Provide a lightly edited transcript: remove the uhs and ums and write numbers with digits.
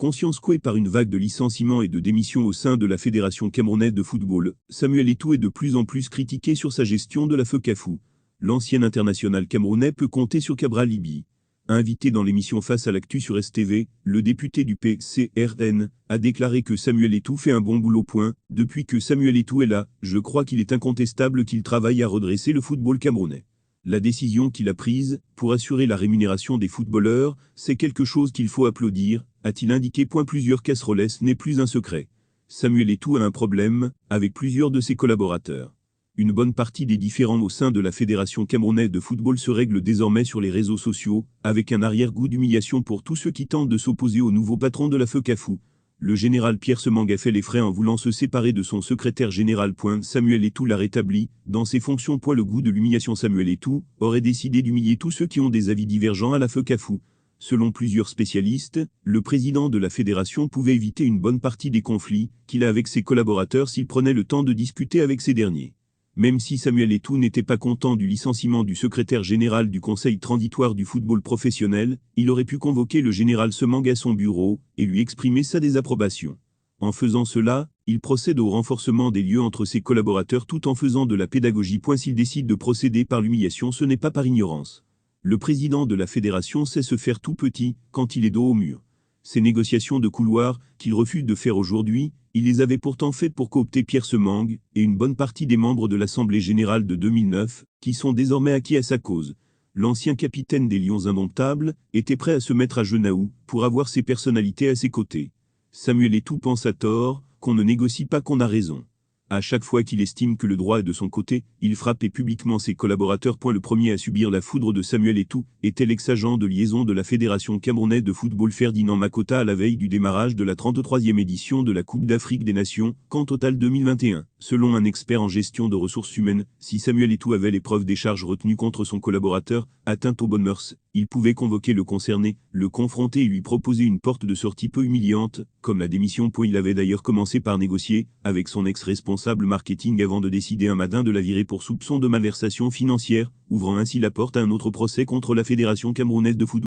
conscience couée par une vague de licenciements et de démissions au sein de la Fédération camerounaise de football, Samuel Eto'o est de plus en plus critiqué sur sa gestion de la FECAFOOT. L'ancien international camerounais peut compter sur Cabral Libye. Invité dans l'émission Face à l'actu sur STV, le député du PCRN a déclaré que Samuel Eto'o fait un bon boulot. Depuis que Samuel Eto'o est là, je crois qu'il est incontestable qu'il travaille à redresser le football camerounais. La décision qu'il a prise, pour assurer la rémunération des footballeurs, c'est quelque chose qu'il faut applaudir, a-t-il indiqué. Plusieurs casseroles n'est plus un secret. Samuel Eto'o a un problème, avec plusieurs de ses collaborateurs. Une bonne partie des différends au sein de la Fédération camerounaise de football se règlent désormais sur les réseaux sociaux, avec un arrière-goût d'humiliation pour tous ceux qui tentent de s'opposer au nouveau patron de la FECAFOOT. Le général Pierre Semang a fait les frais en voulant se séparer de son secrétaire général. Samuel Eto'o l'a rétabli dans ses fonctions. Le goût de l'humiliation. Samuel Eto'o aurait décidé d'humilier tous ceux qui ont des avis divergents à la FECAFOOT. Selon plusieurs spécialistes, le président de la fédération pouvait éviter une bonne partie des conflits qu'il a avec ses collaborateurs s'il prenait le temps de discuter avec ces derniers. Même si Samuel Eto'o n'était pas content du licenciement du secrétaire général du Conseil transitoire du football professionnel, il aurait pu convoquer le général Semang à son bureau et lui exprimer sa désapprobation. En faisant cela, il procède au renforcement des liens entre ses collaborateurs tout en faisant de la pédagogie. S'il décide de procéder par l'humiliation, ce n'est pas par ignorance. Le président de la fédération sait se faire tout petit quand il est dos au mur. Ces négociations de couloir, qu'il refuse de faire aujourd'hui, il les avait pourtant faites pour coopter Pierre Semang et une bonne partie des membres de l'Assemblée générale de 2009, qui sont désormais acquis à sa cause. L'ancien capitaine des Lions indomptables était prêt à se mettre à genoux pour avoir ces personnalités à ses côtés. Samuel Eto'o pense à tort qu'on ne négocie pas qu'on a raison. À chaque fois qu'il estime que le droit est de son côté, il frappe publiquement ses collaborateurs. Le premier à subir la foudre de Samuel Eto'o était l'ex-agent de liaison de la Fédération camerounaise de football Ferdinand Makota à la veille du démarrage de la 33e édition de la Coupe d'Afrique des Nations, Camp Total 2021. Selon un expert en gestion de ressources humaines, si Samuel Eto'o avait les preuves des charges retenues contre son collaborateur, atteinte aux bonnes mœurs, il pouvait convoquer le concerné, le confronter et lui proposer une porte de sortie peu humiliante, comme la démission. Il avait d'ailleurs commencé par négocier avec son ex-responsable marketing avant de décider un matin de la virer pour soupçon de malversation financière, ouvrant ainsi la porte à un autre procès contre la Fédération camerounaise de football.